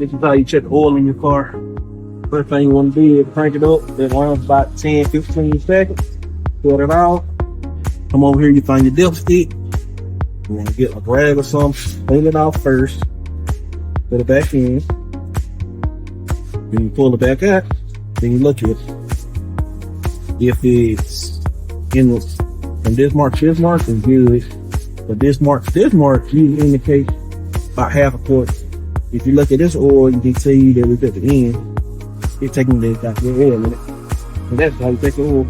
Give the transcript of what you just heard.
This is how you check the oil in your car. First thing you want to do is crank it up. It runs about 10-15 seconds. Put it out. Come over here, you find your dipstick. You want to get a rag or something. Clean it off first. Put it back in. Then you pull it back out. Then you look at it. If it's in from this mark to this mark, it's good. But this mark usually indicates about half a quart. If you look at this oil, you can see that it's at the end. It's taking the oil in it. And that's how you take the oil.